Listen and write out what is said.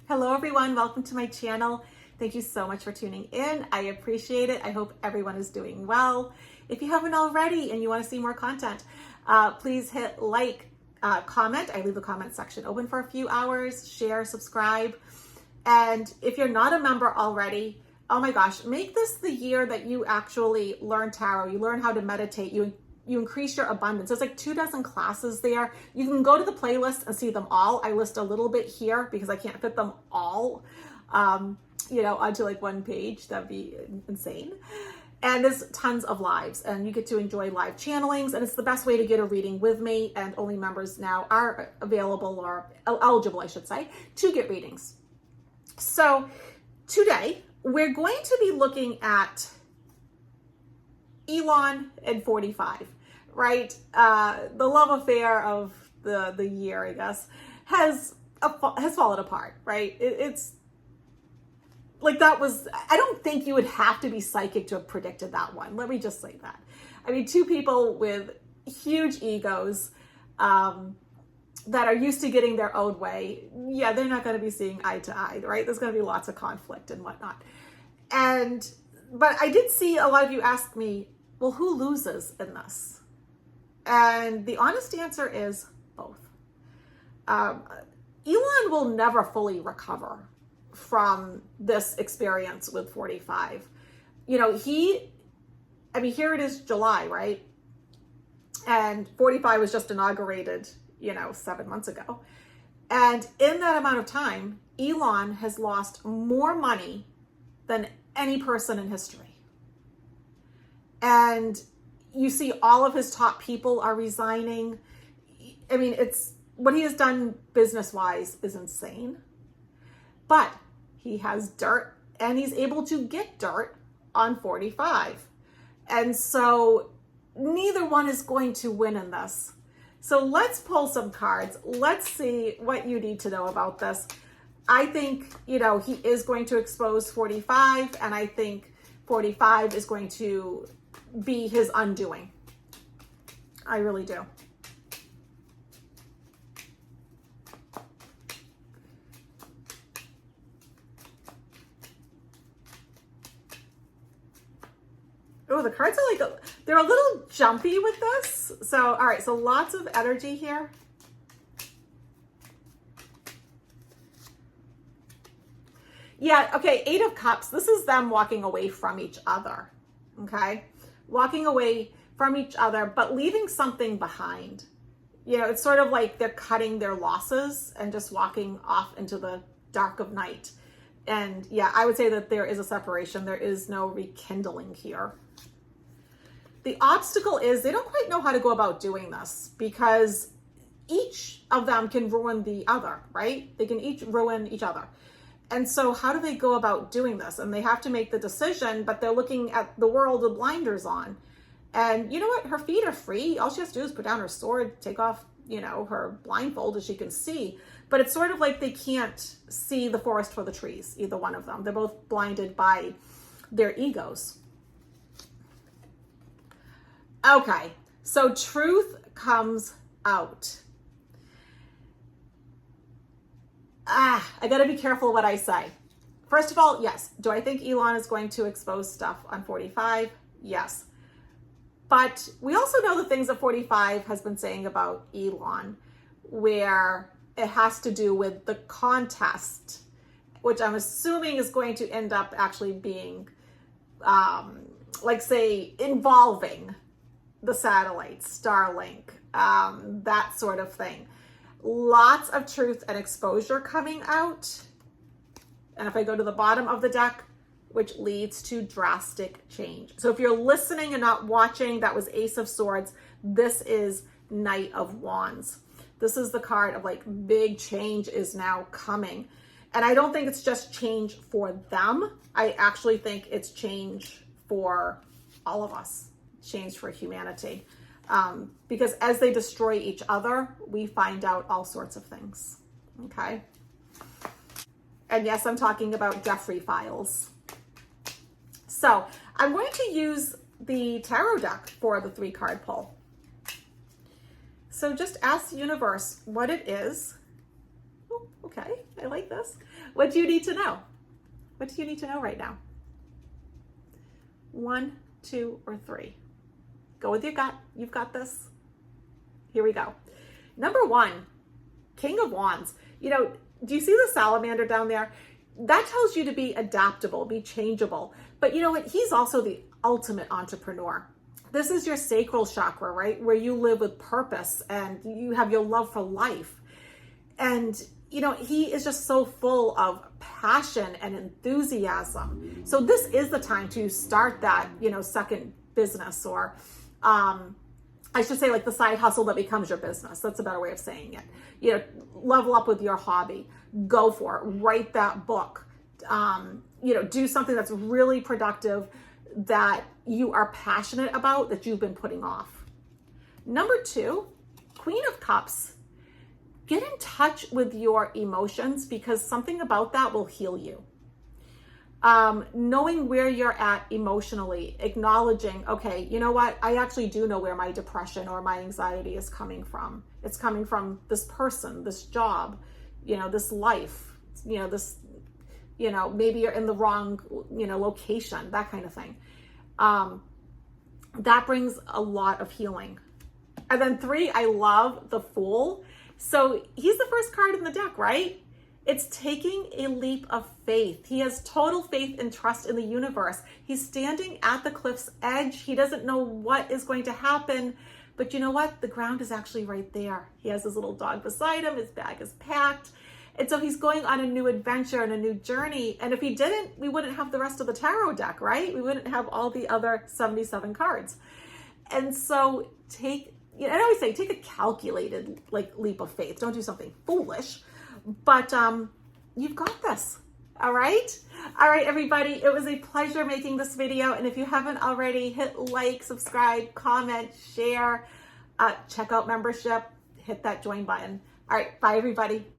Hello everyone, welcome to my channel. Thank you so much for tuning in. I appreciate it. I hope everyone is doing well. If you haven't already and you want to see more content, please hit like, comment. I leave the comment section open for a few hours, share, subscribe. And if you're not a member already, oh my gosh, make this the year that you actually learn tarot, you learn how to meditate, you increase your abundance. There's like 24 classes there. You can go to the playlist and see them all. I list a little bit here because I can't fit them all, onto like one page. That'd be insane. And there's tons of lives and you get to enjoy live channelings, and it's the best way to get a reading with me, and only members now are available, or eligible, I should say, to get readings. So today we're going to be looking at Elon and 45, right? The love affair of the year, I guess, has fallen apart, right? It's like, that was, I don't think you would have to be psychic to have predicted that one. Let me just say that. I mean, two people with huge egos that are used to getting their own way. Yeah, they're not going to be seeing eye to eye, right? There's going to be lots of conflict and whatnot. But I did see a lot of you ask me, well, who loses in this? And the honest answer is both. Elon will never fully recover from this experience with 45. Here it is July, right? And 45 was just inaugurated, 7 months ago. And in that amount of time, Elon has lost more money than any person in history. And you see all of his top people are resigning. I mean, it's what he has done business-wise is insane. But he has dirt, and he's able to get dirt on 45. And so neither one is going to win in this. So let's pull some cards. Let's see what you need to know about this. I think, he is going to expose 45, and I think 45 is going to be his undoing. I really do. Oh, the cards are like, they're a little jumpy with this. So, all right, so lots of energy here. Yeah, okay, 8 of Cups. This is them walking away from each other, okay? Walking away from each other, but leaving something behind. It's sort of like they're cutting their losses and just walking off into the dark of night. And yeah, I would say that there is a separation. There is no rekindling here. The obstacle is they don't quite know how to go about doing this, because each of them can ruin the other, right? They can each ruin each other. And so how do they go about doing this? And they have to make the decision, but they're looking at the world with blinders on. And you know what? Her feet are free. All she has to do is put down her sword, take off, her blindfold, as she can see. But it's sort of like they can't see the forest for the trees, either one of them. They're both blinded by their egos. Okay, so truth comes out. I gotta be careful what I say. First of all, yes. Do I think Elon is going to expose stuff on 45? Yes. But we also know the things that 45 has been saying about Elon, where it has to do with the contest, which I'm assuming is going to end up actually being, involving the satellites, Starlink, that sort of thing. Lots of truth and exposure coming out. And if I go to the bottom of the deck, which leads to drastic change. So if you're listening and not watching, that was Ace of Swords. This is Knight of Wands. This is the card of like big change is now coming. And I don't think it's just change for them. I actually think it's change for all of us, change for humanity. Because as they destroy each other, we find out all sorts of things, okay? And yes, I'm talking about Jeffrey files. So I'm going to use the tarot deck for the 3-card pull. So just ask the universe what it is. Oh, okay, I like this. What do you need to know? What do you need to know right now? 1, 2, or 3? Go with your gut. You've got this. Here we go. Number 1, King of Wands. You know, do you see the salamander down there? That tells you to be adaptable, be changeable. But you know what? He's also the ultimate entrepreneur. This is your sacral chakra, right? Where you live with purpose and you have your love for life. And, you know, he is just so full of passion and enthusiasm. So this is the time to start that, you know, second business, or I should say like the side hustle that becomes your business. That's a better way of saying it. You know, level up with your hobby, go for it, write that book, you know, do something that's really productive that you are passionate about that you've been putting off. Number 2, Queen of Cups. Get in touch with your emotions, because something about that will heal you. Knowing where you're at emotionally, acknowledging, okay, you know what? I actually do know where my depression or my anxiety is coming from. It's coming from this person, this job, you know, this life, you know, this, you know, maybe you're in the wrong, you know, location, that kind of thing. That brings a lot of healing. And then 3, I love the Fool. So he's the first card in the deck, right? It's taking a leap of faith. He has total faith and trust in the universe. He's standing at the cliff's edge. He doesn't know what is going to happen, but you know what? The ground is actually right there. He has his little dog beside him. His bag is packed. And so he's going on a new adventure and a new journey. And if he didn't, we wouldn't have the rest of the tarot deck, right? We wouldn't have all the other 77 cards. And so I always say, take a calculated like leap of faith. Don't do something foolish, but you've got this. All right, everybody. It was a pleasure making this video. And if you haven't already, hit like, subscribe, comment, share, check out membership, hit that join button. All right, bye everybody.